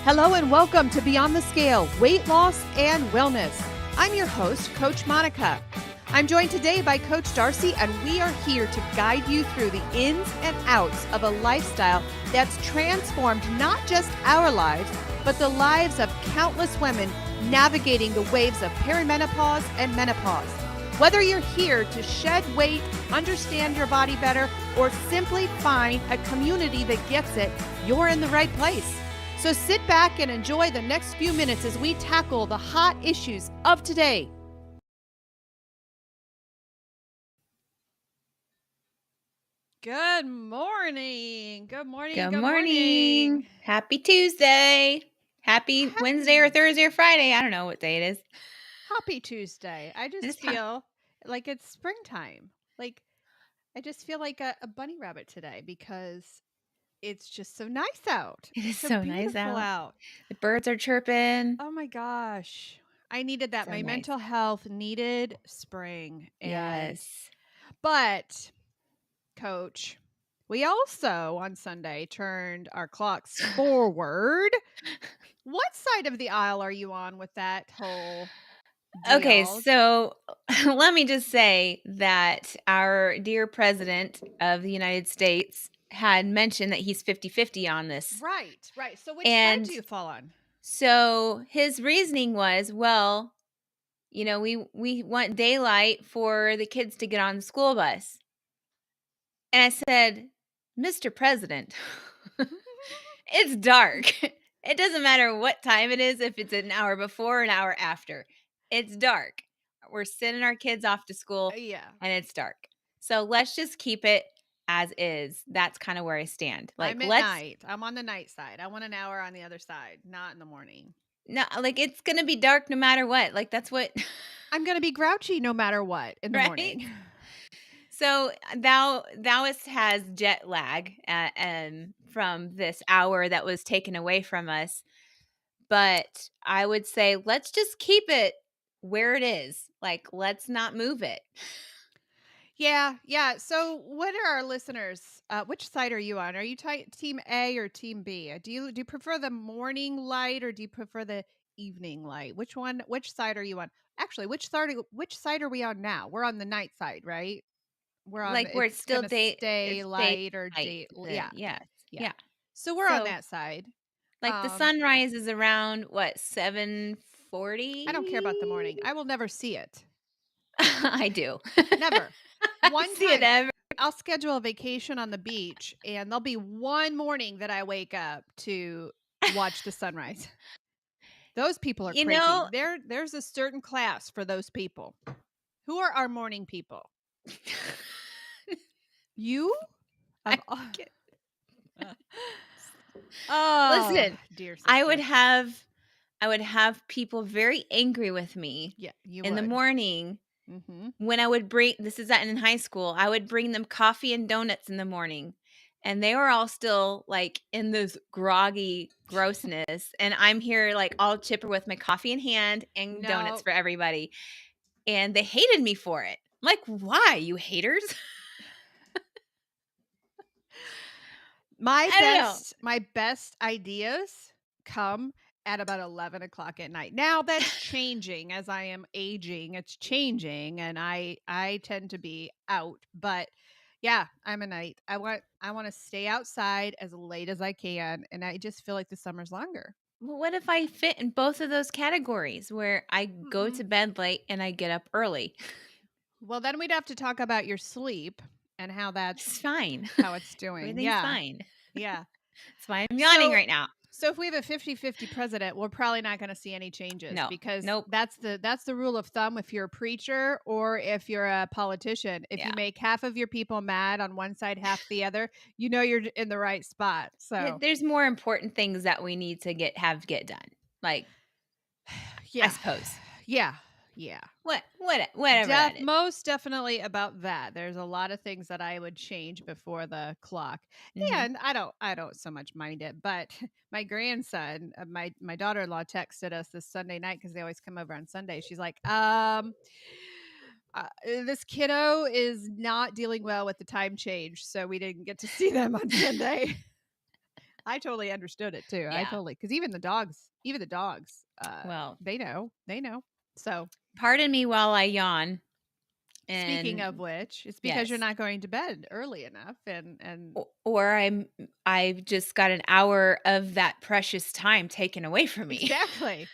Hello and welcome to Beyond the Scale, Weight Loss and Wellness. I'm your host, Coach Monica. I'm joined today by Coach Darcy, and we are here to guide you through the ins and outs of a lifestyle that's transformed not just our lives, but the lives of countless women navigating the waves of perimenopause and menopause. Whether you're here to shed weight, understand your body better, or simply find a community that gets it, you're in the right place. So sit back and enjoy the next few minutes as we tackle the hot issues of today. Good morning. Good morning. Good morning. Happy Tuesday. Happy Wednesday or Thursday or Friday. I don't know what day it is. Happy Tuesday. I just feel like it's springtime. I just feel like a bunny rabbit today because it's just so nice out. It is so so nice out. The birds are chirping. Oh my gosh. I needed that. So My nice. mental health needed spring. Yes. But, Coach, we also on Sunday turned our clocks forward. What side of the aisle are you on with that whole deal? Okay, so let me just say that our dear president of the United States had mentioned that he's 50-50 on this. Right. So which side do you fall on? So his reasoning was, well, you know, we want daylight for the kids to get on the school bus. And I said, Mr. President, it's dark. It doesn't matter what time it is, if it's an hour before or an hour after. It's dark. We're sending our kids off to school and it's dark. So let's just keep it as is. That's kind of where I stand. I'm at night. I'm on the night side. I want an hour on the other side, not in the morning. No, like it's going to be dark no matter what. Like that's what I'm going to be grouchy no matter what in the morning. So thou has jet lag from this hour that was taken away from us. But I would say let's just keep it where it is. Like, let's not move it. Yeah. So what are our listeners? Which side are you on? Are you team A or team B? Do you prefer the morning light or do you prefer the evening light? Which side are you on? Actually, which side are we on now? We're on the night side, right? We're on Like where it's still stay light or day. Yeah. So we're on that side. Like the sunrise is around what, 7:40? I don't care about the morning. I will never see it. I do. Never. One see it ever. I'll schedule a vacation on the beach and there'll be one morning that I wake up to watch the sunrise. Those people are crazy. There's a certain class for those people. Who are our morning people? You? Listen, dear sister. I would have people very angry with me in the morning. Mm-hmm. When I would this is in high school, I would bring them coffee and donuts in the morning. And they were all still like in this groggy grossness. And I'm here like all chipper with my coffee in hand and donuts for everybody. And they hated me for it. I'm like, why, you haters? My best ideas come at about 11 o'clock at night. Now that's changing as I am aging. It's changing and I tend to be out, but yeah, I'm a night. I want to stay outside as late as I can. And I just feel like the summer's longer. Well, what if I fit in both of those categories where I go to bed late and I get up early? Well, then we'd have to talk about your sleep and how that's fine. How it's doing. Everything's fine. Yeah. That's why I'm yawning right now. So if we have a 50-50 president, we're probably not going to see any changes. No, because nope. that's the rule of thumb if you're a preacher or if you're a politician. If you make half of your people mad on one side, half the other, you know you're in the right spot. So there's more important things that we need to get done. Like, I suppose. Yeah. Whatever. Most definitely about that. There's a lot of things that I would change before the clock, and I don't so much mind it. But my grandson, my daughter-in-law, texted us this Sunday night because they always come over on Sunday. She's like, this kiddo is not dealing well with the time change, so we didn't get to see them on Sunday. I totally understood it too. Yeah. Because even the dogs, Well, they know. So pardon me while I yawn. speaking And of which, it's because you're yes. not going to bed early enough, and Or I've just got an hour of that precious time taken away from me.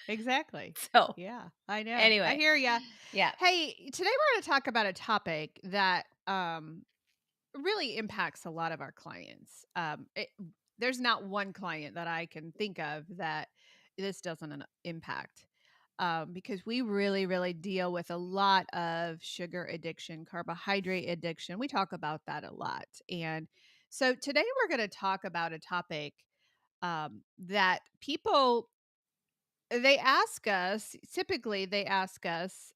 exactly. So, Yeah, I know. I anyway, hear ya. yeah. Hey, today we're going to talk about a topic that really impacts a lot of our clients. There's not one client that I can think of that this doesn't impact. Because we really, really deal with a lot of sugar addiction, carbohydrate addiction. We talk about that a lot. And so today we're going to talk about a topic that people typically they ask us,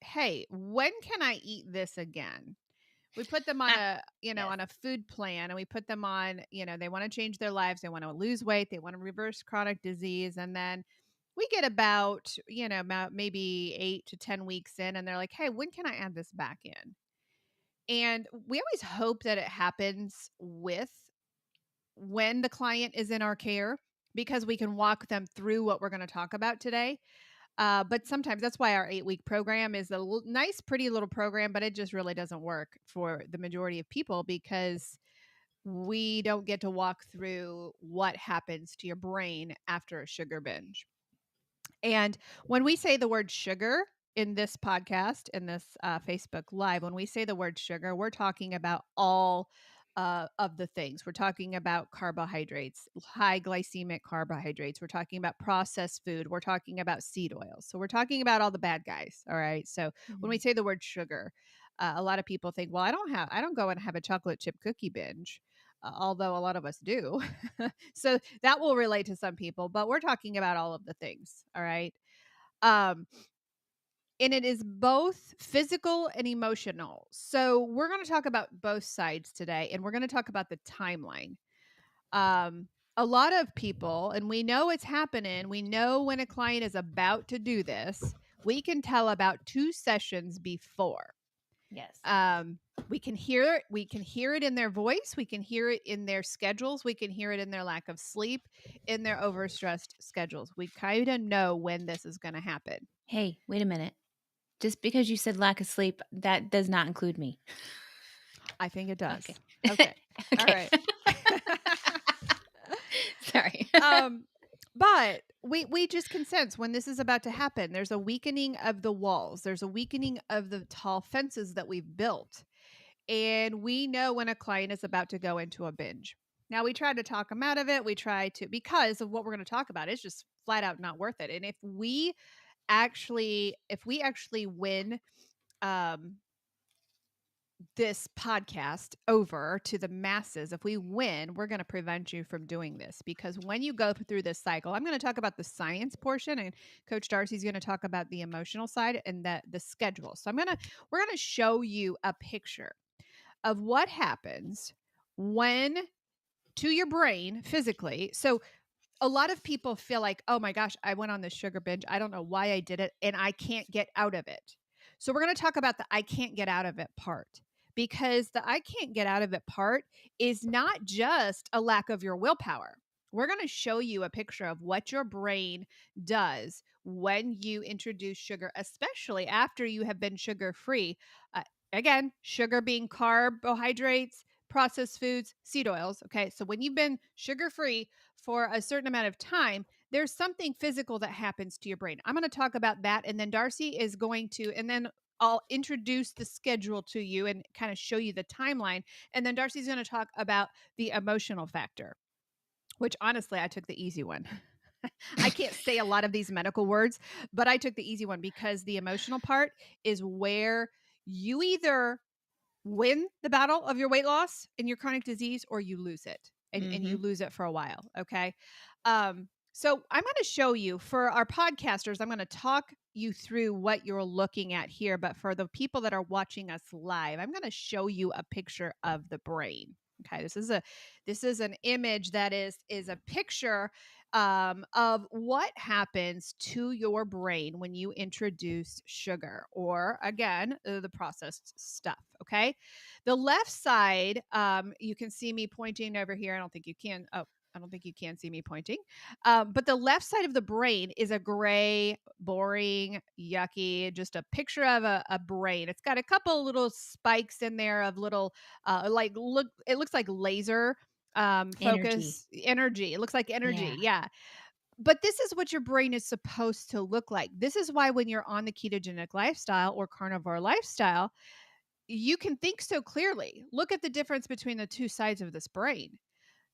hey, when can I eat this again? We put them on Yes. on a food plan, and we put them on, they want to change their lives. They want to lose weight. They want to reverse chronic disease. And then we get about maybe 8 to 10 weeks in, and they're like, hey, when can I add this back in? And we always hope that it happens when the client is in our care, because we can walk them through what we're going to talk about today. But sometimes that's why our 8-week program is a nice, pretty little program, but it just really doesn't work for the majority of people, because we don't get to walk through what happens to your brain after a sugar binge. And when we say the word sugar in this podcast, in this Facebook Live, when we say the word sugar, we're talking about all of the things. We're talking about carbohydrates, high glycemic carbohydrates. We're talking about processed food. We're talking about seed oils. So we're talking about all the bad guys. All right. So when we Mhm. say the word sugar, a lot of people think, well, I don't go and have a chocolate chip cookie binge. Although a lot of us do. So that will relate to some people, but we're talking about all of the things. All right. Um, and it is both physical and emotional. So we're going to talk about both sides today, and we're going to talk about the timeline. A lot of people, and we know it's happening, we know when a client is about to do this, we can tell about 2 sessions before. Yes. um we can hear it in their voice, we can hear it in their schedules, we can hear it in their lack of sleep, in their overstressed schedules. We kind of know when this is going to happen. Hey, wait a minute. Just because you said lack of sleep, that does not include me. I think it Okay. does. Okay. All Okay. right. Sorry. um but we just can sense when this is about to happen. There's a weakening of the walls, there's a weakening of the tall fences that we've built. And we know when a client is about to go into a binge. Now, we try to talk them out of it. We try to, because of what we're going to talk about, it's just flat out not worth it. And if we actually win um, this podcast over to the masses, if we win, we're going to prevent you from doing this. Because when you go through this cycle, I'm going to talk about the science portion, and Coach Darcy's going to talk about the emotional side and the schedule. So we're going to show you a picture of what happens when to your brain physically. So a lot of people feel like, oh my gosh, I went on this sugar binge. I don't know why I did it, and I can't get out of it. So we're going to talk about the I can't get out of it part, because the I can't get out of it part is not just a lack of your willpower. We're going to show you a picture of what your brain does when you introduce sugar, especially after you have been sugar free. Uh, Again, sugar being carbohydrates, processed foods, seed oils. Okay. So when you've been sugar free for a certain amount of time, there's something physical that happens to your brain. I'm going to talk about that. And then Darcy is going to, and then I'll introduce the schedule to you and kind of show you the timeline. And then Darcy's going to talk about the emotional factor, which honestly, I took the easy one. I can't say a lot of these medical words, but I took the easy one, because the emotional part is where you either win the battle of your weight loss and your chronic disease, or you lose it, and you Mhm. lose it for a while. Okay. So I'm going to show you, for our podcasters, I'm going to talk you through what you're looking at here. But for the people that are watching us live, I'm going to show you a picture of the brain. Okay. This is an image that is a picture of what happens to your brain when you introduce sugar, or again, the processed stuff. Okay. The left side, you can see me pointing over here. I don't think you can. Oh, I don't think you can see me pointing. But the left side of the brain is a gray, boring, yucky, just a picture of a brain. It's got a couple little spikes in there of little, it looks like laser Energy. focus energy. It looks like energy. Yeah. Yeah. But this is what your brain is supposed to look like. This is why when you're on the ketogenic lifestyle or carnivore lifestyle, you can think so clearly. Look at the difference between the two sides of this brain.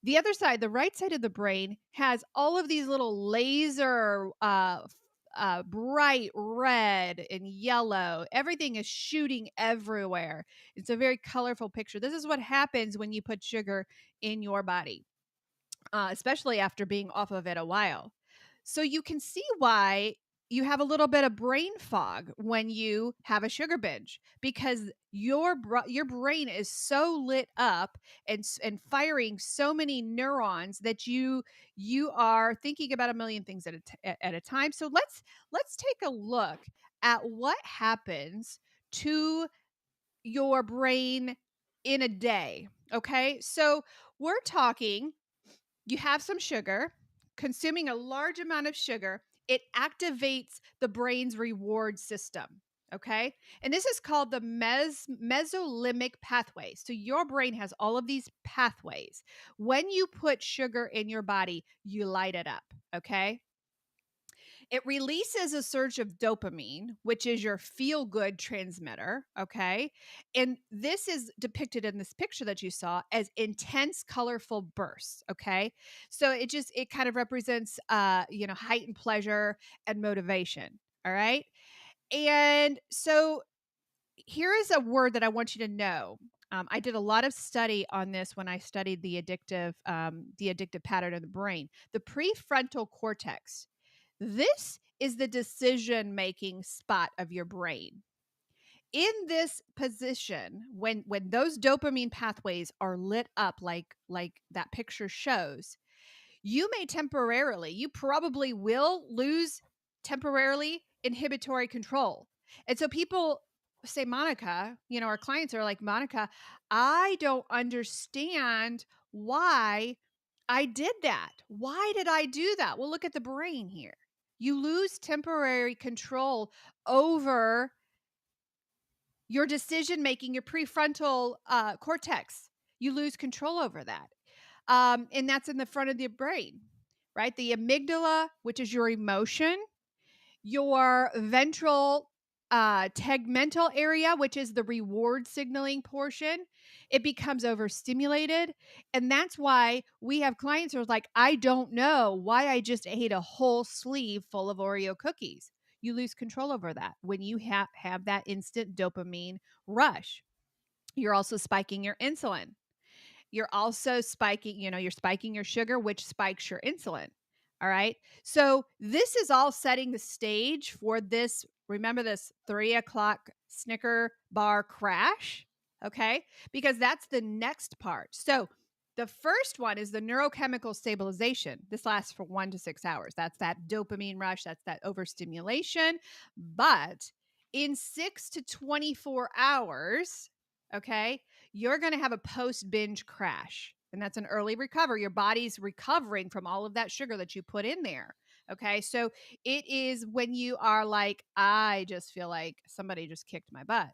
The other side, the right side of the brain, has all of these little laser, bright red and yellow. Everything is shooting everywhere. It's a very colorful picture. This is what happens when you put sugar in your body, especially after being off of it a while. So you can see why you have a little bit of brain fog when you have a sugar binge, because your brain is so lit up and firing so many neurons that you are thinking about a million things at a time. So let's take a look at what happens to your brain in a day. Okay, so we're talking, you have some sugar, consuming a large amount of sugar, it activates the brain's reward system. Okay. And this is called the mesolimbic pathway. So your brain has all of these pathways. When you put sugar in your body, you light it up. Okay. It releases a surge of dopamine, which is your feel good transmitter. Okay. And this is depicted in this picture that you saw as intense, colorful bursts. Okay. So it kind of represents, heightened pleasure and motivation. All right. And so here is a word that I want you to know. I did a lot of study on this when I studied the addictive pattern of the brain. The prefrontal cortex. This is the decision-making spot of your brain. In this position, when those dopamine pathways are lit up like that picture shows, you probably will lose temporarily inhibitory control. And so people say, Monica, our clients are like, Monica, I don't understand why I did that. Why did I do that? Well, look at the brain here. You lose temporary control over your decision making, your prefrontal cortex. You lose control over that. And that's in the front of the brain, right? The amygdala, which is your emotion, your ventral tegmental area, which is the reward signaling portion, it becomes overstimulated. And that's why we have clients who are like, I don't know why I just ate a whole sleeve full of Oreo cookies. You lose control over that when you have that instant dopamine rush. You're also spiking your insulin. You're also spiking, you're spiking your sugar, which spikes your insulin. All right. So this is all setting the stage for this. Remember this 3:00 Snicker bar crash. Okay. Because that's the next part. So the first one is the neurochemical stabilization. This lasts for 1 to 6 hours. That's that dopamine rush. That's that overstimulation. But in 6 to 24 hours, okay, you're going to have a post binge crash. And that's an early recovery. Your body's recovering from all of that sugar that you put in there. Okay. So it is when you are like, I just feel like somebody just kicked my butt.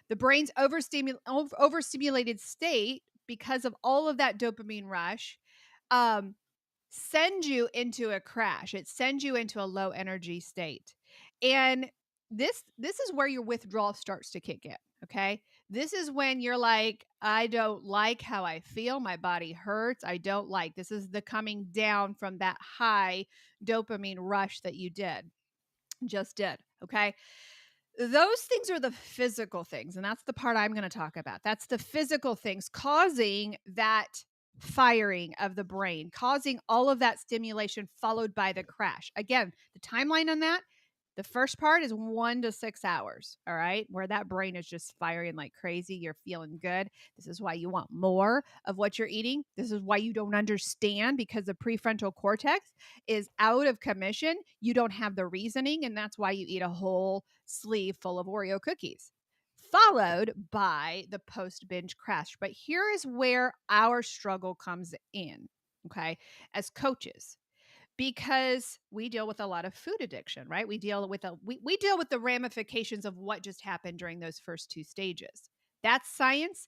The brain's overstimulated state, because of all of that dopamine rush, sends you into a crash. It sends you into a low energy state. And this is where your withdrawal starts to kick in. Okay. This is when you're like, I don't like how I feel. My body hurts. I don't like. This is the coming down from that high dopamine rush that you just did. Okay. Those things are the physical things. And that's the part I'm going to talk about. That's the physical things causing that firing of the brain, causing all of that stimulation followed by the crash. Again, the timeline on that, the first part is 1 to 6 hours, all right, where that brain is just firing like crazy. You're feeling good. This is why you want more of what you're eating. This is why you don't understand, because the prefrontal cortex is out of commission. You don't have the reasoning, and that's why you eat a whole sleeve full of Oreo cookies, followed by the post binge crash. But here is where our struggle comes in. okay, as coaches, because we deal with a lot of food addiction, right? We deal with the ramifications of what just happened during those first two stages. That's science.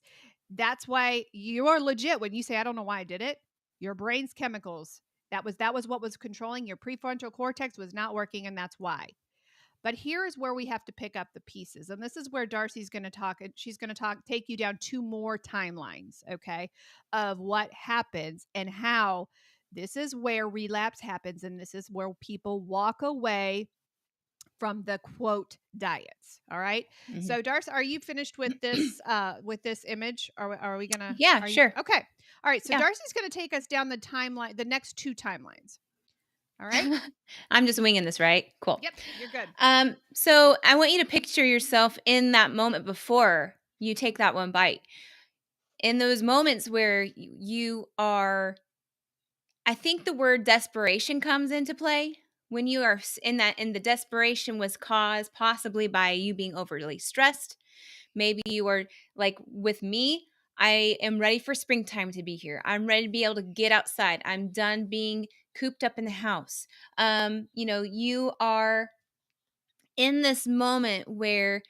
That's why you're legit when you say I don't know why I did it. Your brain's chemicals. That was what was controlling your prefrontal cortex was not working, and that's why. But here's where we have to pick up the pieces. And this is where Darcy's going to talk. And she's going to take you down two more timelines, okay, of what happens and how this is where relapse happens. And this is where people walk away from the quote diets. All right. Mhm. So Darcy, are you finished with this image? Are we gonna Yeah, are you sure. okay? All right. So Yeah. Darcy's gonna take us down the timeline, the next two timelines. All right. I'm just winging this, right? Cool. Yep, you're good. So I want you to picture yourself in that moment before you take that one bite. In those moments where you are, I think the word desperation comes into play when you are in that, and the desperation was caused possibly by you being overly stressed. Maybe you are like with me, I am ready for springtime to be here. I'm ready to be able to get outside. I'm done being cooped up in the house. You are in this moment where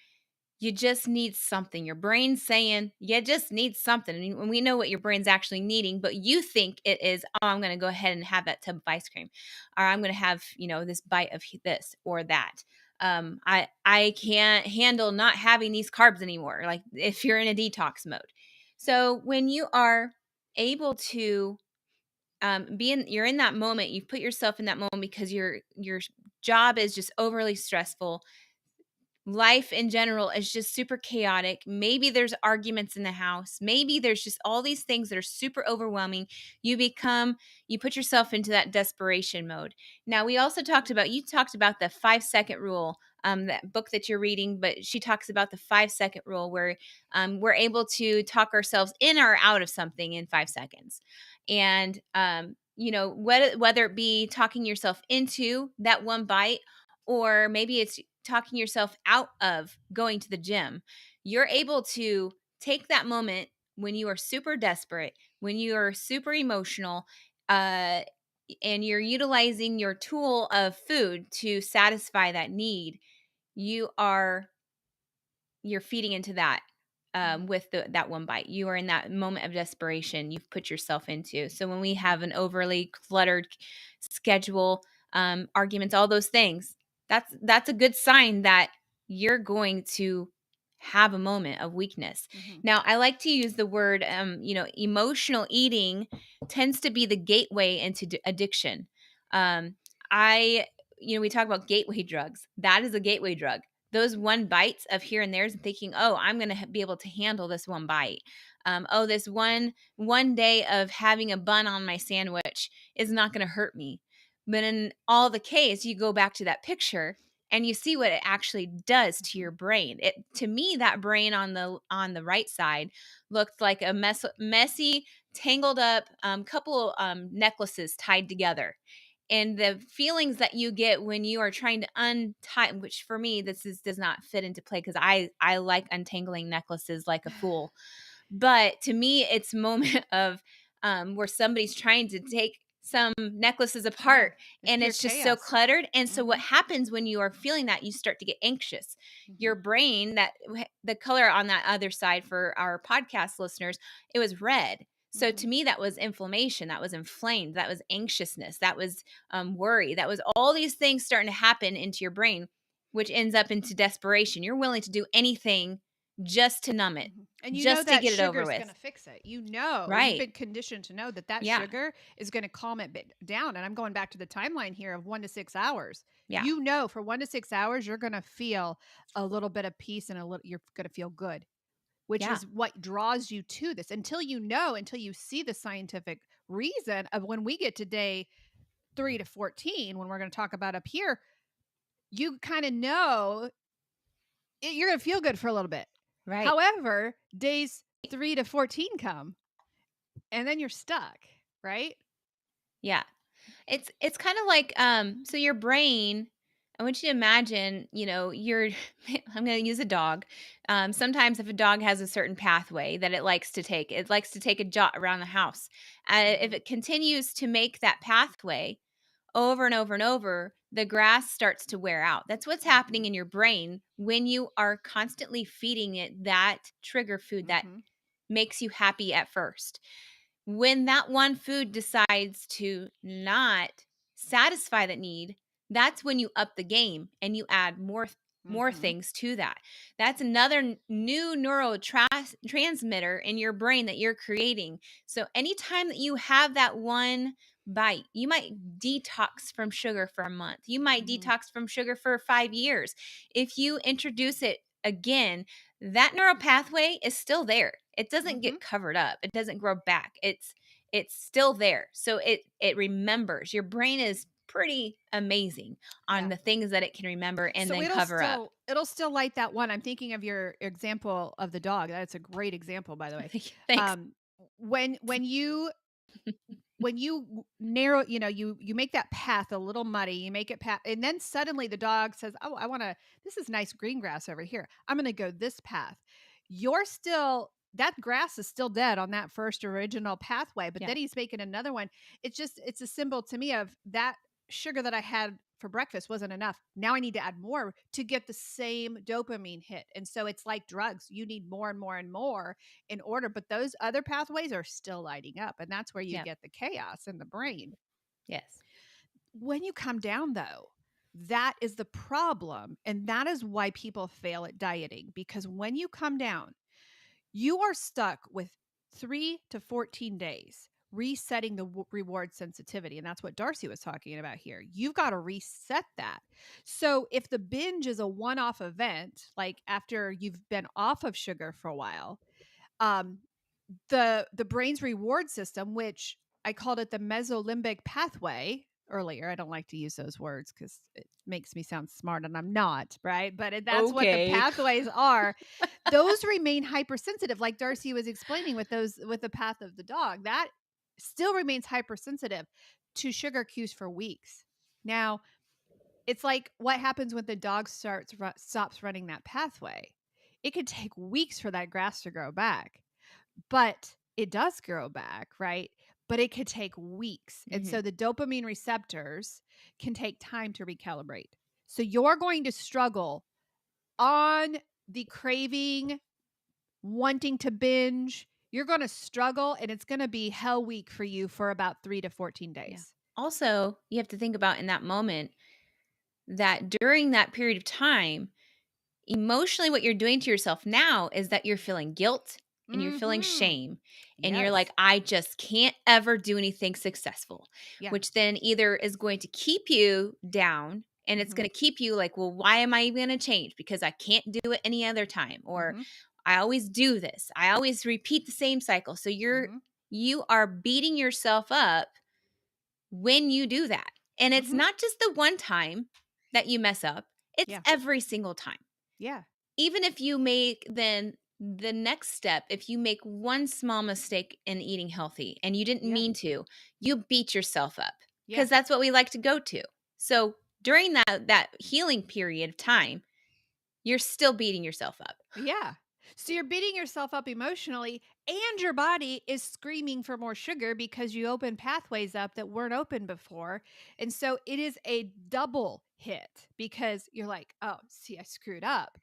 you just need something. Your brain's saying you just need something. And we know what your brain's actually needing, but you think it is, oh, I'm going to go ahead and have that tub of ice cream, or I'm going to have, this bite of this or that. I can't handle not having these carbs anymore. Like if you're in a detox mode. So when you are able to you're in that moment, you've put yourself in that moment because your job is just overly stressful. Life in general is just super chaotic. Maybe there's arguments in the house. Maybe there's just all these things that are super overwhelming. You put yourself into that desperation mode. Now, you talked about the 5-second rule, that book that you're reading, but she talks about the 5-second rule where we're able to talk ourselves in or out of something in 5 seconds. And, whether it be talking yourself into that one bite, or maybe it's talking yourself out of going to the gym, you're able to take that moment when you are super desperate, when you are super emotional, uh, and you're utilizing your tool of food to satisfy that need. You're feeding into that, Mhm. with that one bite. You are in that moment of desperation you've put yourself into. So when we have an overly cluttered schedule, arguments, all those things, that's a good sign that you're going to have a moment of weakness. Mhm. Now, I like to use the word, emotional eating tends to be the gateway into addiction. Um, I, we talk about gateway drugs. That is a gateway drug. Those one bites of here and there's and thinking, oh, I'm going to be able to handle this one bite. Oh, this one day of having a bun on my sandwich is not going to hurt me. But in all the case, you go back to that picture and you see what it actually does to your Mhm. brain. To me, that brain on the right side looked like a messy, tangled up couple necklaces tied together, and the feelings that you get when you are trying to untie, which for me does not fit into play because I like untangling necklaces like a fool. But to me, it's a moment of where somebody's trying to take some necklaces Yeah, apart, it's and pure it's just so chaos. cluttered. And so what Mhm. happens when you are feeling that, you start to get anxious. Your Mhm. brain, the color on that other side for our podcast listeners, it was red. So to Mhm. me, that was inflammation, that was inflamed, that was anxiousness, that was worry, that was all these things starting to happen into your brain, which ends up into desperation. You're willing to do anything just to numb it, Mhm. And you know just to that get it sugar over is going to with. fix it. You know, you've Right. been conditioned to know that that Yeah. sugar is going to calm it down. And I'm going back to the timeline here of 1 to 6 hours. Yeah. You know, for 1 to 6 hours, you're going to feel a little bit of peace and you're going to feel good, which Yeah. is what draws you to this until you see the scientific reason of when we get to day 3 to 14, when we're going to talk about up here, you kind of know you're going to feel good for a little bit. Right. However, days 3 to 14 come and then you're stuck, right? Yeah. It's kind of like so your brain, I want you to imagine, you're I'm gonna use a dog. Sometimes if a dog has a certain pathway that it likes to take a jaunt around the house. If Mhm. it continues to make that pathway over and over and over, the grass starts to wear out. That's what's happening Mhm. in your brain when you are constantly feeding it that trigger food that Mhm. makes you happy at first. When that one food decides to not satisfy that need, that's when you up the game and you add more Mhm. things to that. That's another new neurotransmitter in your brain that you're creating. So anytime that you have that one bite, you might detox from sugar for a month. You might Mhm. detox from sugar for 5 years. If you introduce it again, that neural pathway is still there. It doesn't Mhm. get covered up. It doesn't grow back. It's still there. So it remembers. Your brain is pretty amazing on Yeah. the things that it can remember and So then it'll cover up. still it'll still light that one. I'm thinking of your example of the dog. That's a great example, by the way. Thanks. Um, when you narrow, you make that path a little muddy, you make it path, and then suddenly the dog says, "Oh, I want to. This is nice green grass over here. I'm going to go this path." You're still that grass is still dead on that first original pathway, but Yeah. then he's making another one. It's a symbol to me of that sugar that I had for breakfast wasn't enough. Now I need to add more to get the same dopamine hit. And so it's like drugs. You need more and more and more in order, but those other pathways are still lighting up. And that's where you Yeah. get the chaos in the brain. Yes. When you come down, though, that is the problem. And that is why people fail at dieting, because when you come down, you are stuck with 3 to 14 days resetting the reward sensitivity. And that's what Darcy was talking about here. You've got to reset that. So if the binge is a one off event, like after you've been off of sugar for a while, um, the brain's reward system, which I called it the mesolimbic pathway earlier. I don't like to use those words because it makes me sound smart and I'm not, right? But that's what the Okay. pathways are. Those remain hypersensitive, like Darcy was explaining with the path of the dog. That still remains hypersensitive to sugar cues for weeks. Now, it's like what happens when the dog stops running that pathway. It could take weeks for that grass to grow back, but it does grow back, right? But it could take weeks. And Hmm. so the dopamine receptors can take time to recalibrate. So you're going to struggle on the craving, wanting to binge. You're going to struggle and it's going to be hell week for you for about 3 to 14 Yeah. days. Also, you have to think about in that moment that during that period of time, emotionally, what you're doing to yourself now is that you're feeling guilt and you're feeling Mhm. shame. And you're like, Yes. I just can't ever do anything successful, Yeah. which then either is going to keep you down and it's Mhm. going to keep you like, well, why am I even going to change? Because I can't do it any other time. Or Mhm. I always do this. I always repeat the same cycle. So Mhm. you are beating yourself up when you do that. And it's Mhm. not just the one time that you mess up, it's Yeah. every single time. Yeah. Even if you make then the next step, if you make one small mistake in eating healthy and you didn't Yeah. mean to, you beat yourself up Yeah. because that's what we like to go to. So during that healing period of time, you're still beating yourself up. Yeah. So you're beating yourself up emotionally, and your body is screaming for more sugar because you open pathways up that weren't open before. And so it is a double hit because you're like, oh, see, I screwed up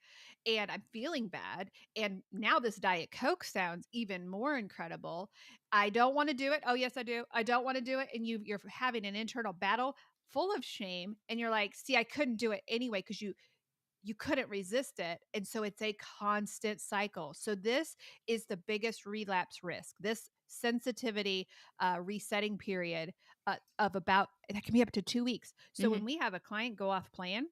and I'm feeling bad. And now this Diet Coke sounds even more incredible. I don't want to do it. Oh, yes, I do. I don't want to do it. And you're having an internal battle full of shame. And you're like, see, I couldn't do it anyway because you couldn't resist it. And so it's a constant cycle. So this is the biggest relapse risk. This sensitivity resetting period of about that can be up to 2 weeks. So when Mhm. we have a client go off plan,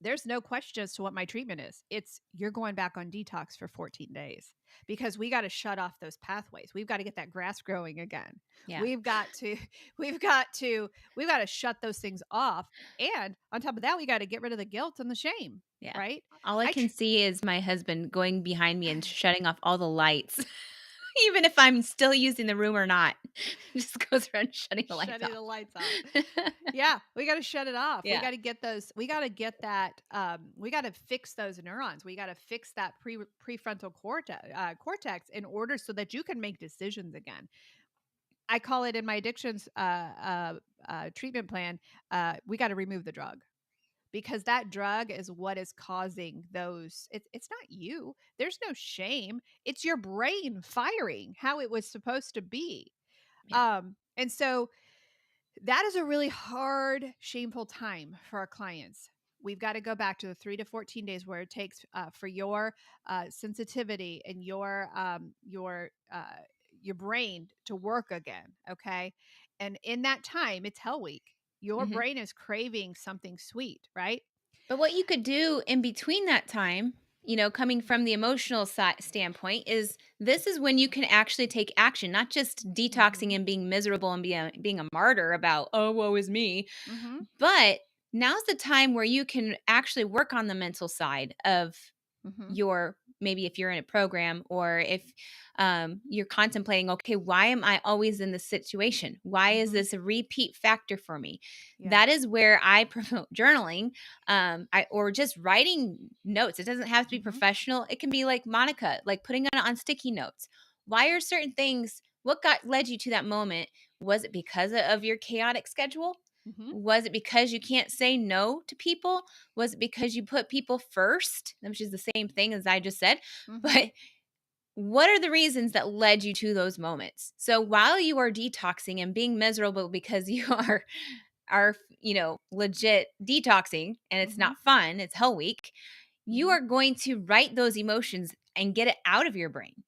there's no question as to what my treatment is. It's you're going back on detox for 14 days because we got to shut off those pathways. We've got to get that grass growing again. Yeah. We've got to, we've got to shut those things off. And on top of that, we got to get rid of the guilt and the shame, Yeah. right? All I I, can tr- see is my husband going behind me and shutting off all the lights. Even if I'm still using the room or not. Just goes around shutting the lights Shutting the off. lights off. Yeah, we got to shut it off. We Yeah. got to get those. We got to get that. We got to fix those neurons. We got to fix that prefrontal cortex in order so that you can make decisions again. I call it in my addictions treatment plan. We got to remove the drug because that drug is what is causing those. It's not you. There's no shame. It's your brain firing how it was supposed to be. Yeah. And so that is a really hard, shameful time for our clients. We've got to go back to the 3 to 14 days where it takes for your sensitivity and your brain to work again. Okay, and in that time, it's hell week. Your Mhm. brain is craving something sweet, right? But what you could do in between that time, coming from the emotional standpoint, is this is when you can actually take action, not just Mm-hmm. detoxing and being miserable and being a martyr about, oh, woe is me. Mm-hmm. But now's the time where you can actually work on the mental side of Mm-hmm. your, maybe if you're in a program, or if you're contemplating, okay, why am I always in this situation? Why is Mm-hmm. this a repeat factor for me? Yeah. That is where I promote journaling, or just writing notes. It doesn't have to be Mm-hmm. professional. It can be like Monica, like putting it on sticky notes. Why are certain things, what got led you to that moment? Was it because of your chaotic schedule? Mm-hmm. Was it because you can't say no to people? Was it because you put people first, which is the same thing as I just said? Mm-hmm. But what are the reasons that led you to those moments? So while you are detoxing and being miserable because you are legit detoxing and it's Mm-hmm. not fun, it's hell week, you Mm-hmm. are going to write those emotions and get it out of your brain.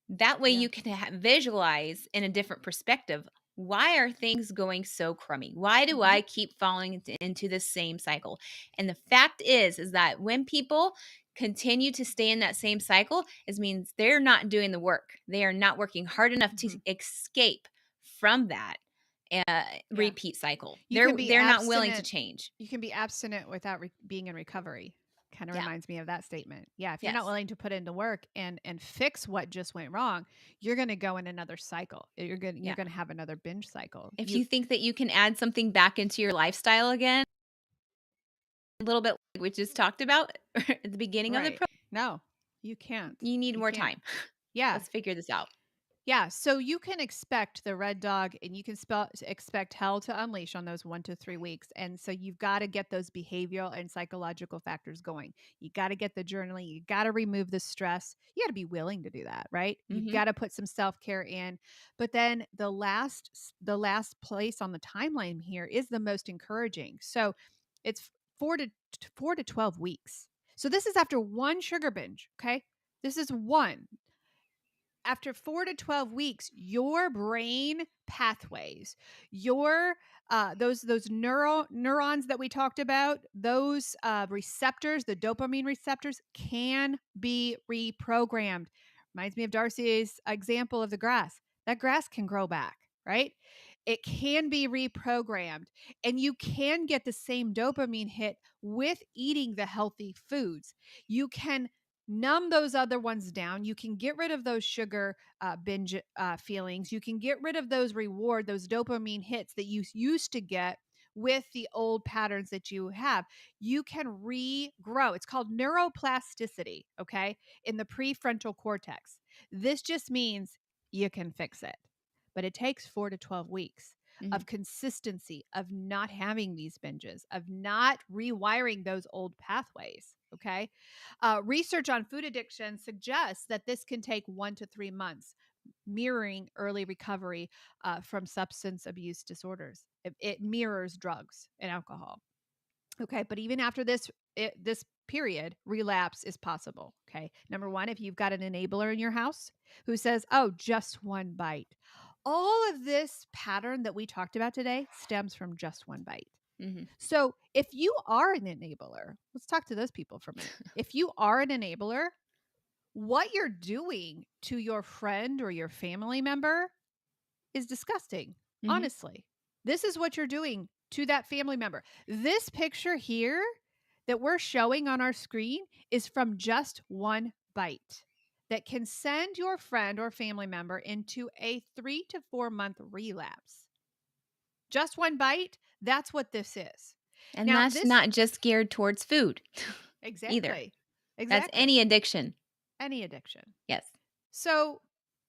That way Yeah. you can visualize in a different perspective. Why are things going so crummy? Why do Mm-hmm. I keep falling into the same cycle? And the fact is that when people continue to stay in that same cycle, it means they're not doing the work. They are not working hard enough to Mm-hmm. escape from that Yeah. repeat cycle. You They're can be they're not willing to abstinent. change. You can be abstinent without being in recovery. Kind of Yeah. reminds me of that statement. Yeah, if you're not Yes. willing to put into work and fix what just went wrong, you're going to go in another cycle. You're Yeah. going to have another binge cycle. If You you think that you can add something back into your lifestyle again, a little bit like we just talked about at the beginning of the right. No, you can't. you need You more can't. time. Yeah. Let's figure this out. Yeah, so you can expect the red dog and you can expect hell to unleash on those 1 to 3 weeks. And so you've got to get those behavioral and psychological factors going. You got to get the journaling. You got to remove the stress. You got to be willing to do that, right? You've Mhm. got to put some self-care in. But then the last place on the timeline here is the most encouraging. So it's 4 to 12 weeks. So this is after one sugar binge, okay? This is one after 4 to 12 weeks, your brain pathways, your those neurons that we talked about, those receptors, the dopamine receptors, can be reprogrammed. Reminds me of Darcy's example of the grass. That grass can grow back, right? It can be reprogrammed, and you can get the same dopamine hit with eating the healthy foods. You can numb those other ones down. You can get rid of those sugar binge feelings. You can get rid of those those dopamine hits that you used to get with the old patterns that you have. You can regrow. It's called neuroplasticity, okay, in the prefrontal cortex. This just means you can fix it. But it takes 4 to 12 weeks Mhm. of consistency, of not having these binges, of not rewiring those old pathways. Okay. Research on food addiction suggests that this can take 1 to 3 months, mirroring early recovery from substance abuse disorders. It mirrors drugs and alcohol. Okay, but even after this period, relapse is possible. Okay, number one, if you've got an enabler in your house who says, "Oh, just one bite," all of this pattern that we talked about today stems from just one bite. Mhm. So if you are an enabler, let's talk to those people for a minute. If you are an enabler, what you're doing to your friend or your family member is disgusting. Mhm. Honestly, this is what you're doing to that family member. This picture here that we're showing on our screen is from just one bite. that can send your friend or family member into a 3 to 4 month relapse. Just one bite, that's what this is. And Now, that's this not just geared towards food either. exactly, That's exactly, any addiction. any addiction. Yes. So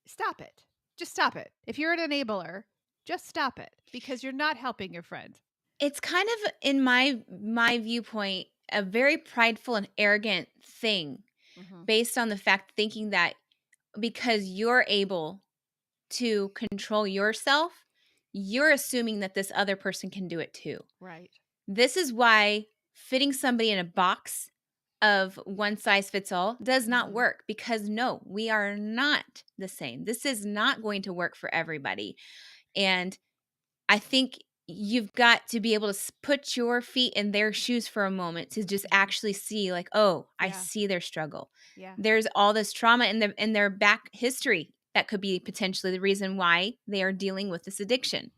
stop it. Just stop it. If you're an enabler, just stop it because you're not helping your friend. It's kind of, in my viewpoint, a very prideful and arrogant thing Hmm. based on the fact thinking that because you're able to control yourself, you're assuming that this other person can do it too. Right. This is why fitting somebody in a box of one size fits all does not Hmm. work, because no, we are not the same. This is not going to work for everybody. And I think you've got to be able to put your feet in their shoes for a moment to just Hmm. actually see, like, oh, I Yeah. see their struggle. Yeah. There's all this trauma in their back history that could be potentially the reason why they are dealing with this addiction.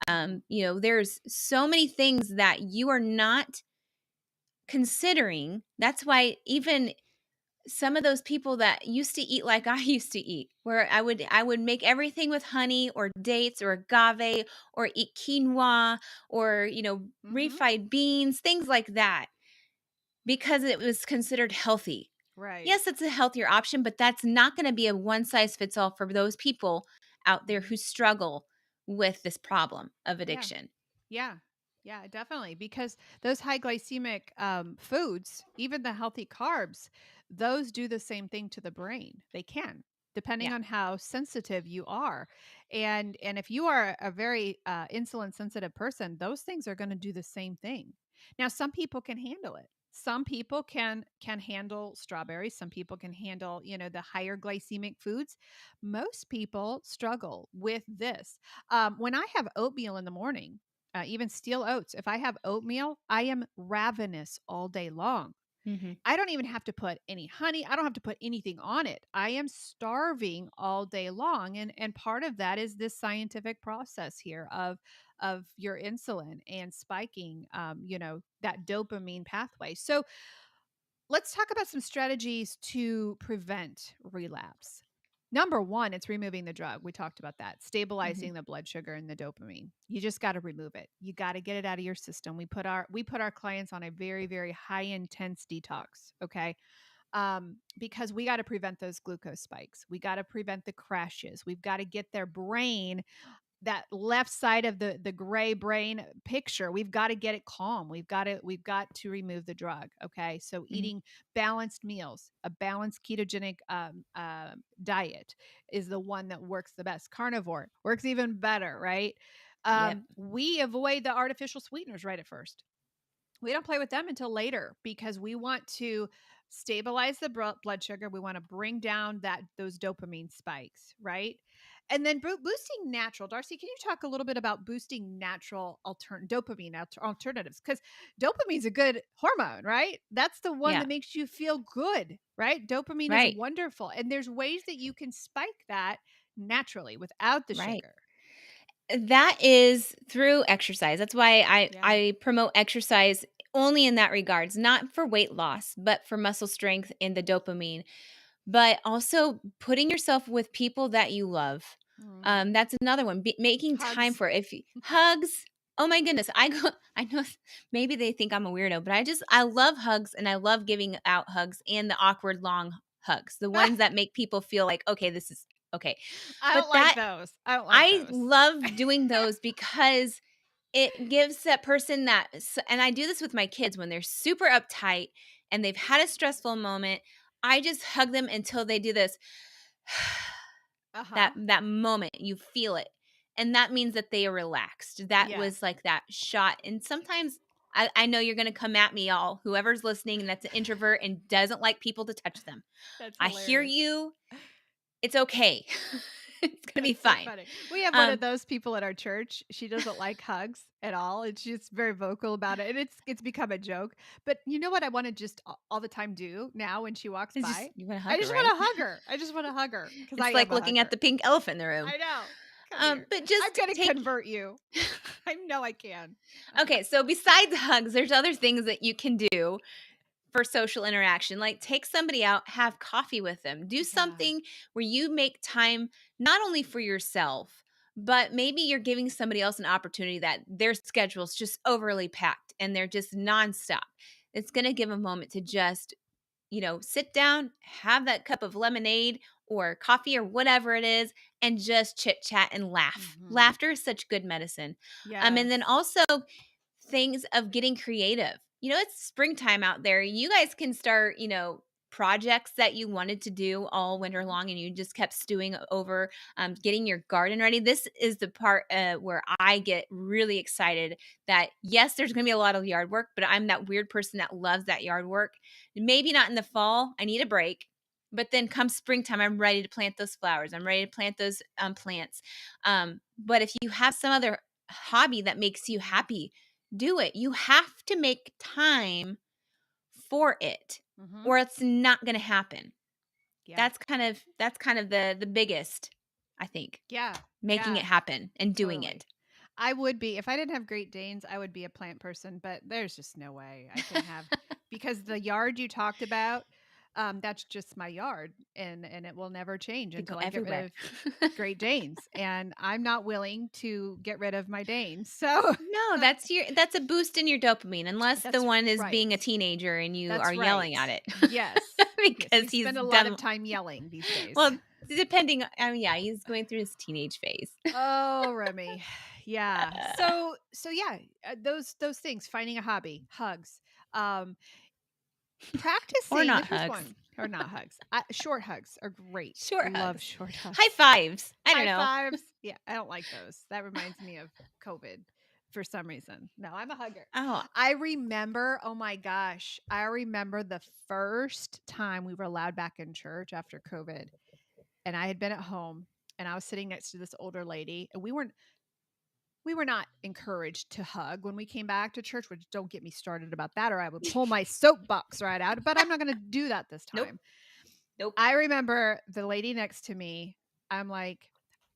Hmm. There's so many things that you are not considering. That's why even some of those people that used to eat like I used to eat, where I would make everything with honey or dates or agave or eat quinoa or Hmm. refried beans, things like that, because it was considered healthy. Right. Yes, it's a healthier option, but that's not going to be a one size fits all for those people out there Hmm. who struggle with this problem of Yeah. addiction. Yeah. Yeah, definitely. Because those high glycemic foods, even the healthy carbs, those do the same thing to the brain. They can, depending Yeah. on how sensitive you are. And if you are a very insulin sensitive person, those things are going to do the same thing. Now, some people can handle it. Some people can handle strawberries. Some people can handle, the higher glycemic foods. Most people struggle with this. When I have oatmeal in the morning, even steel oats. If I have oatmeal, I am ravenous all day long. Hmm. I don't even have to put any honey. I don't have to put anything on it. I am starving all day long, and part of that is this scientific process here of your insulin and spiking, that dopamine pathway. So let's talk about some strategies to prevent relapse. Number one, it's removing the drug. We talked about that, Hmm. stabilizing the blood sugar and the dopamine. You just got to remove it. You got to get it out of your system. We put our clients on a very, very high intense detox. Okay. Because we got to prevent those glucose spikes. We got to prevent the crashes. We've got to get their brain, that left side of the gray brain picture, we've got to get it calm. We've got to remove the drug. Okay, so Hmm. eating balanced meals, a balanced ketogenic diet is the one that works the best. Carnivore works even better, right? Yep. We avoid the artificial sweeteners right at first. We don't play with them until later because we want to stabilize the blood sugar. We want to bring down those dopamine spikes, right? And then boosting natural. Darcy, can you talk a little bit about boosting natural dopamine alternatives? Because dopamine's a good hormone, right? That's the one Yeah. that makes you feel good, right? Dopamine is Right. wonderful, and there's ways that you can spike that naturally without the Right. sugar. That is through exercise. That's why I Yeah. I promote exercise only in that regards, not for weight loss, but for muscle strength and the dopamine, but also putting yourself with people that you love. Hmm. That's another one. Making time Hugs. for it. If you, hugs. Oh my goodness, I go. I know maybe they think I'm a weirdo, but I love hugs and I love giving out hugs and the awkward long hugs, the ones that make people feel like, okay, this is okay. I But don't like that those. I don't like I those. love doing those because it gives that person and I do this with my kids when they're super uptight and they've had a stressful moment. I just hug them until they do this. Uh-huh. That moment, you feel it. And that means that they are relaxed. That Yeah, was like that shot. And sometimes I know you're going to come at me, all whoever's listening and that's an introvert and doesn't like people to touch them. that's I hear hilarious. you. It's okay. It's going to be That's so fine. funny. We have one of Um, those people at our church. She doesn't like hugs at all, and she's very vocal about it. And it's become a joke. But you know what I want to just all the time do now when she walks it's just by? you want to I hug her, just want right? to hug her. I just want to hug her because I It's am like a looking at hugger. the pink elephant in the room. I know. Come here. But I'm just gonna take convert you. I know I can. okay, so besides hugs, there's other things that you can do for social interaction. Like take somebody out, have coffee with them. Do Yeah. something where you make time not only for yourself, but maybe you're giving somebody else an opportunity that their schedule's just overly packed and they're just nonstop. It's going to give a moment to just, sit down, have that cup of lemonade or coffee or whatever it is, and just chit chat and laugh. Mhm. Laughter is such good medicine. And then Yes. also things of getting creative. It's springtime out there. You guys can start, projects that you wanted to do all winter Mhm. long and you just kept stewing over getting your garden ready. This is the part where I get really excited that, yes, there's going to be a lot of yard work, but I'm that weird person that loves that yard work. Maybe not in the fall. I need a break. But then come springtime, I'm ready to plant those flowers. I'm ready to plant those plants. But if you have some other hobby that makes you Mhm. happy, do it. You have to make time for it Mhm. or it's not going to happen. Yeah. That's kind of the biggest, I think, Yeah. making it Yeah. happen and doing Totally. it. I would be if I didn't have Great Danes, I would be a plant person, but there's just no way I can have because the yard you talked about, that's just my yard and it will never change They go until I get rid everywhere. of Great Danes. And I'm not willing to get rid of my Danes. So No, that's a boost in your dopamine unless the that's one is right. being a teenager and you are That's right. yelling at it Yes. Yes. We because he's spend a lot of done. time yelling these days. Well, depending, yeah, he's going through his teenage phase. Oh, Remy. Yeah. So yeah, those things, finding a hobby, hugs. Um Or Practicing, not here's hugs. one, or not hugs. Short hugs are great. Short Love hugs. short High hugs. fives. I don't High know. fives. Yeah, I don't like those. That reminds me of COVID for some reason. No, I'm a hugger. Oh, I remember, oh my gosh, I remember the first time we were allowed back in church after COVID, and I had been at home and I was sitting next to this older lady, and we were not encouraged to hug when we came back to church, which don't get me started about that, or I would pull my soapbox right out, but I'm not going to do that this nope. time. Nope. I remember the lady next to me. I'm like,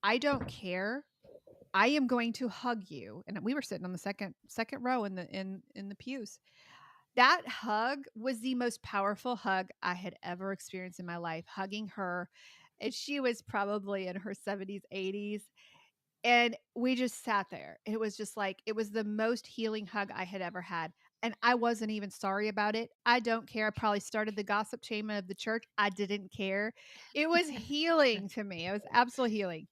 I don't care. I am going to hug you. And we were sitting on the second row in the pews. That hug was the most powerful hug I had ever experienced in my life, hugging her. And she was probably in her 70s, 80s. And we just sat there. It was just like, it was the most healing hug I had ever had. And I wasn't even sorry about it. I don't care. I probably started the gossip chain of the church. I didn't care. It was healing to me. It was absolute healing.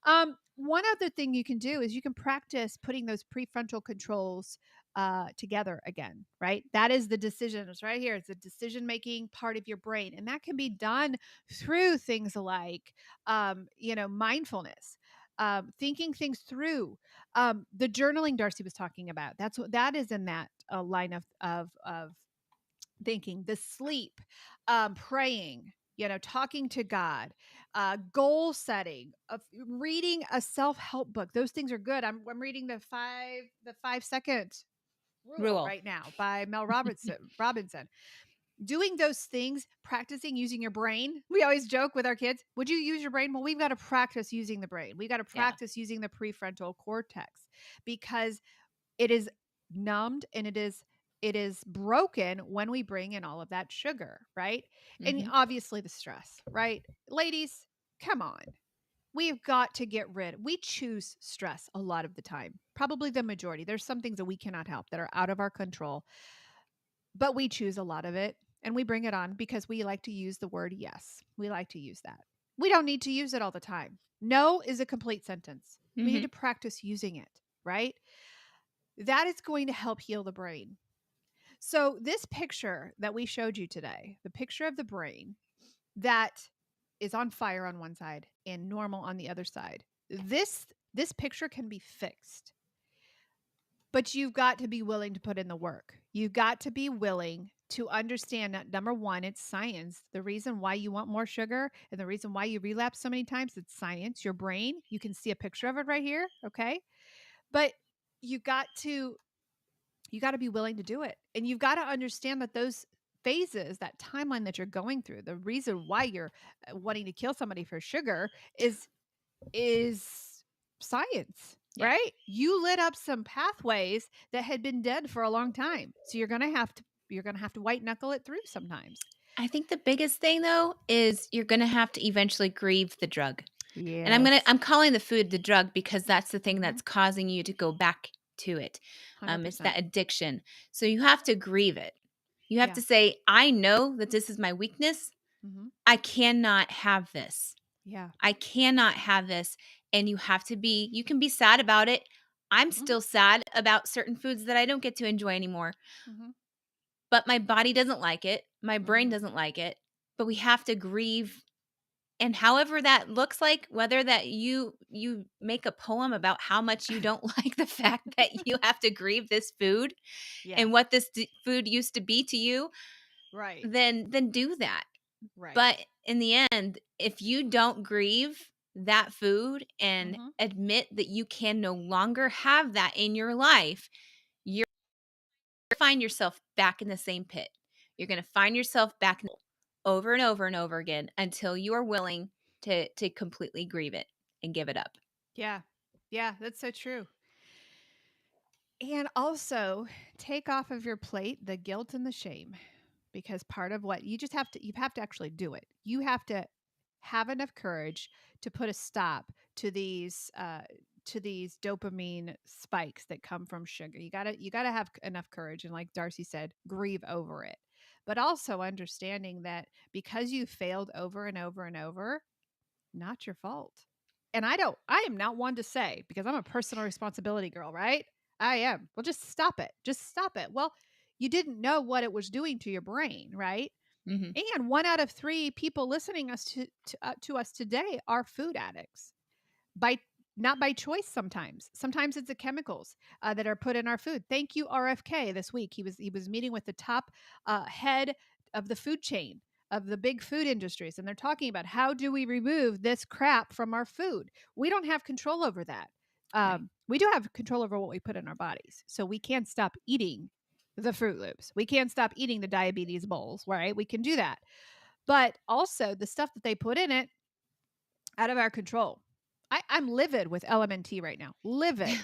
One other thing you can do is you can practice putting those prefrontal controls together again, right? That is the decision. It's right here. It's a decision making part of your brain. And that can be done through things like, mindfulness. Thinking things through, the journaling Darcy was talking about. That is in that line of thinking. The sleep, praying, talking to God, goal setting, of reading a self help book. Those things are good. I'm reading the 5 second rule Rule. right now by Mel Robinson. Doing those things, practicing using your brain. We always joke with our kids, would you use your brain? Well, we've got to practice using the brain. We've got to Yeah. practice using the prefrontal cortex because it is numbed and it is broken when we bring in all of that sugar, right? And Hmm. obviously the stress, right? Ladies, come on. We've got to get rid. We choose stress a lot of the time. Probably the majority. There's some things that we cannot help that are out of our control, but we choose a lot of it and we bring it on because we like to use the word yes. We like to use that. We don't need to use it all the time. No is a complete sentence. We need Hmm. to practice using it, right? That is going to help heal the brain. So, this picture that we showed you today, the picture of the brain that is on fire on one side and normal on the other side. This picture can be fixed. But you've got to be willing to put in the work. You've got to be willing to understand that number one, it's science. The reason why you want more sugar and the reason why you relapse so many times, it's science. Your brain, you can see a picture of it right here. Okay. But you got to be willing to do it. And you've got to understand that those phases, that timeline that you're going through, the reason why you're wanting to kill somebody for sugar is science, Yeah. right? You lit up some pathways that had been dead for a long time. So you're going to have to you're going to have to white knuckle it through sometimes. I think the biggest thing though is you're gonna have to eventually grieve the drug. And Yes. I'm calling the food the drug because that's the thing Mhm. that's causing you to go back to it. It's 100%. that addiction. So you have to grieve it. You have Yeah. to say, I know that this is my weakness. Mhm. I cannot have this. Yeah. I cannot have this. And you can be sad about it. I'm Mhm. still sad about certain foods that I don't get to enjoy anymore, Mhm. but my body doesn't like it. My brain Mhm. doesn't like it. But we have to grieve, and however that looks like, whether that you make a poem about how much you don't like the fact that you have to grieve this food Yeah. and what this food used to be to you, Right. then do that. Right. But in the end, if you don't grieve that food and Mhm. admit that you can no longer have that in your life, you're gonna find yourself back in the same pit. You're going to find yourself back over and over and over again until you are willing to completely grieve it and give it up. Yeah. Yeah, that's so true. And also take off of your plate the guilt and the shame, because part of what you have to actually do it. You have to have enough courage to put a stop to these dopamine spikes that come from sugar. You got to have enough courage, and like Darcy said, grieve over it. But also understanding that because you failed over and over and over, not your fault. And I am not one to say, because I'm a personal responsibility girl, right? I am. Well, just stop it. Just stop it. Well, you didn't know what it was doing to your brain, right? Mhm. And 1 out of 3 people listening to us today are food addicts, by not by choice. Sometimes it's the chemicals that are put in our food. Thank you, RFK. This week he was meeting with the top head of the food chain of the big food industries, and they're talking about how do we remove this crap from our food. We don't have control over that. Right. We do have control over what we put in our bodies, so we can't stop eating the Fruit Loops. We can't stop eating the diabetes bowls, right? We can do that, but also the stuff that they put in it, out of our control. I'm livid with LMNT right now. Livid.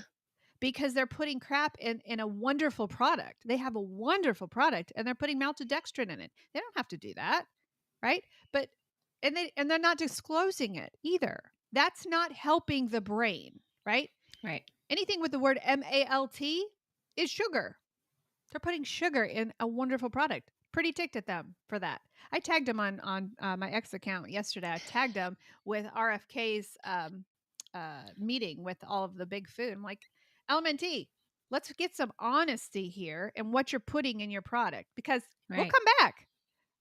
Because they're putting crap in a wonderful product. They have a wonderful product and they're putting maltodextrin in it. They don't have to do that, right? But they're not disclosing it either. That's not helping the brain, right? Right. Anything with the word MALT is sugar. They're putting sugar in a wonderful product. Pretty ticked at them for that. I tagged him on my ex account yesterday. I tagged him with RFK's meeting with all of the big food. I'm like, LMNT, let's get some honesty here in what you're putting in your product, because we'll Right. come back.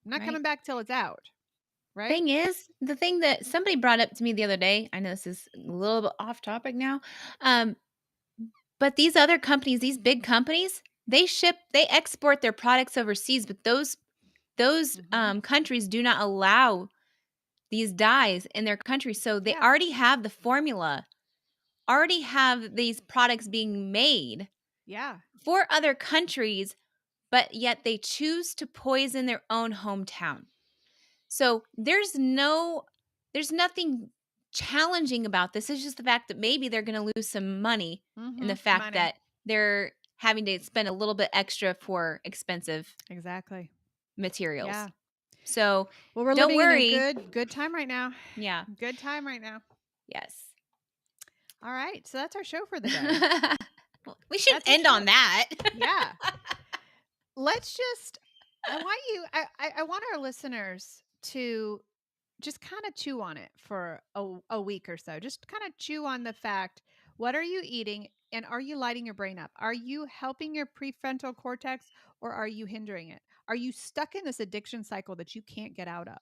I'm not Right. coming back till it's out. Right? Thing is, the thing that somebody brought up to me the other day, I know this is a little bit off topic now, um, but these other companies, these big companies, they export their products overseas, but those Mm-hmm. countries do not allow these dyes in their country. So they Yeah. already have the formula, already have these products being made Yeah. for other countries, but yet they choose to poison their own hometown. So there's nothing challenging about this. It's just the fact that maybe they're going to lose some money in Mm-hmm. the fact Money. that they're having to spend a little bit extra for expensive Exactly. materials. Yeah. So Well, we're don't living in a worry. good time right now. Yeah. Good time right now. Yes. All right. So that's our show for the day. Well, we shouldn't That's our end on show. that. Yeah. Let's just I want our listeners to just kind of chew on it for a week or so. Just kind of chew on the fact, what are you eating and are you lighting your brain up? Are you helping your prefrontal cortex or are you hindering it? Are you stuck in this addiction cycle that you can't get out of?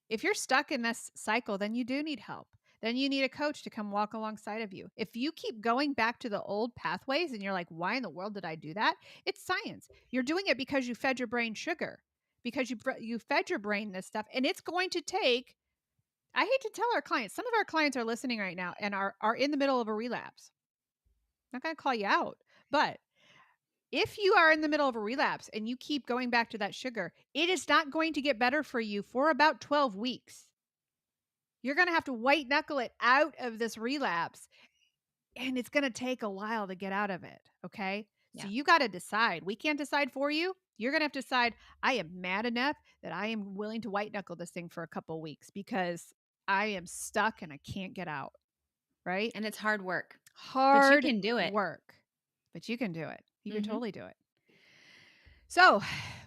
If you're stuck in this cycle, then you do need help. Then you need a coach to come walk alongside of you. If you keep going back to the old pathways and you're like, why in the world did I do that? It's science. You're doing it because you fed your brain sugar, because you fed your brain this stuff. And it's going to take, I hate to tell our clients, some of our clients are listening right now and are in the middle of a relapse. I'm not going to call you out, but if you are in the middle of a relapse and you keep going back to that sugar, it is not going to get better for you for about 12 weeks. You're going to have to white knuckle it out of this relapse, and it's going to take a while to get out of it. Okay. So Yeah. you got to decide. We can't decide for you. You're going to have to decide, I am mad enough that I am willing to white knuckle this thing for a couple weeks because I am stuck and I can't get out. Right? And it's hard work, but you Hard can do it. work. But you can do it. You can Mhm. totally do it. So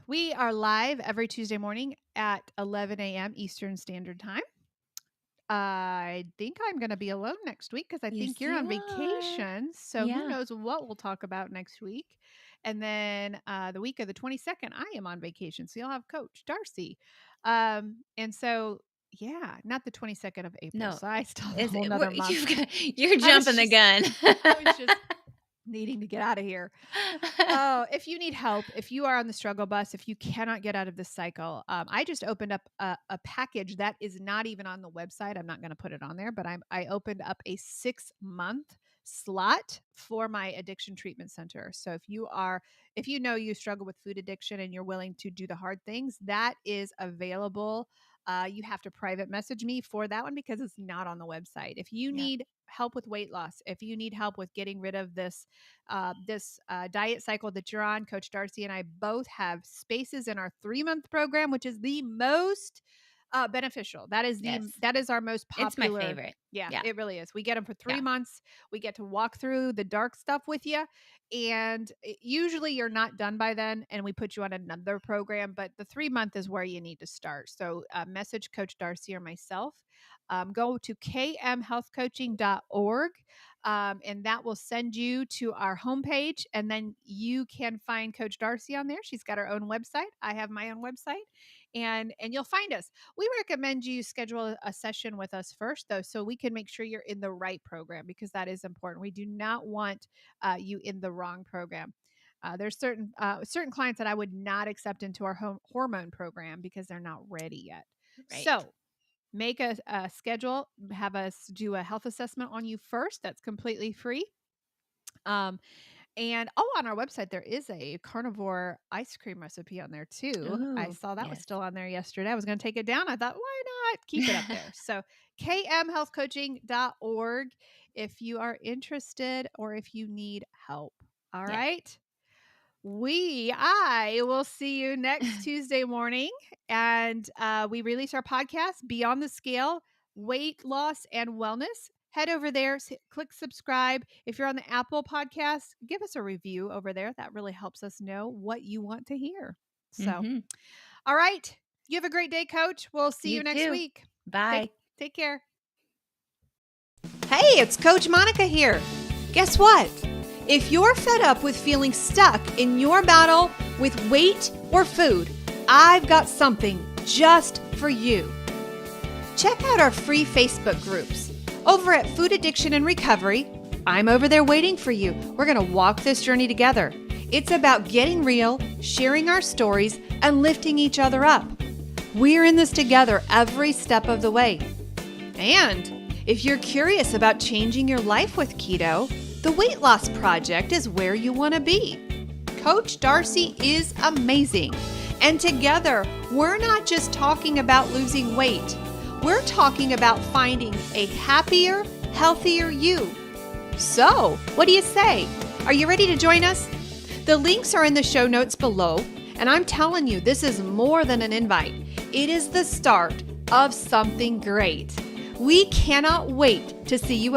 we are live every Tuesday morning at 11 a.m. Eastern Standard Time. I think I'm going to be alone next week because I Yes, think you're on you are. vacation. So who Yeah. knows what we'll talk about next week. And then the week of the 22nd, I am on vacation. So you'll have Coach Darcy. And so, yeah, not the 22nd of April. No, So I still have a is whole it nother what month. you're I was jumping the just- gun. I was just needing to get out of here. Oh, if you need help, if you are on the struggle bus, if you cannot get out of this cycle, I just opened up a package that is not even on the website. I'm not going to put it on there, but I opened up a 6-month slot for my addiction treatment center. So if you know you struggle with food addiction and you're willing to do the hard things, that is available. You have to private message me for that one because it's not on the website. If you need help with weight loss, if you need help with getting rid of this diet cycle that you're on, Coach Darcy and I both have spaces in our 3-month program, which is the most beneficial. That is Yes. that is our most popular. It's my favorite. Yeah, Yeah. it really is. We get them for 3 Yeah. months. We get to walk through the dark stuff with you. And usually you're not done by then. And we put you on another program. But the 3-month is where you need to start. So message Coach Darcy or myself. Go to kmhealthcoaching.org. And that will send you to our homepage. And then you can find Coach Darcy on there. She's got her own website. I have my own website. And you'll find us. We recommend you schedule a session with us first, though, so we can make sure you're in the right program because that is important. We do not want you in the wrong program. There's certain clients that I would not accept into our hormone program because they're not ready yet. Right. So make a schedule, have us do a health assessment on you first. That's completely free. And on our website, there is a carnivore ice cream recipe on there too. I Ooh, saw that was yes. still on there yesterday. I was going to take it down. I thought, why not keep it up there? So kmhealthcoaching.org if you are interested or if you need help. All Yeah. right. I will see you next Tuesday morning. And we release our podcast, Beyond the Scale, Weight Loss and Wellness. Head over there, click subscribe. If you're on the Apple podcast, give us a review over there. That really helps us know what you want to hear. So, all right. You have a great day, Coach. We'll see you next too. week. Bye. Take care. Hey, it's Coach Monica here. Guess what? If you're fed up with feeling stuck in your battle with weight or food, I've got something just for you. Check out our free Facebook groups. Over at Food Addiction and Recovery, I'm over there waiting for you. We're going to walk this journey together. It's about getting real, sharing our stories, and lifting each other up. We're in this together every step of the way. And if you're curious about changing your life with keto, the Weight Loss Project is where you want to be. Coach Darcy is amazing. And together, we're not just talking about losing weight. We're talking about finding a happier, healthier you. So, what do you say? Are you ready to join us? The links are in the show notes below. And I'm telling you, this is more than an invite. It is the start of something great. We cannot wait to see you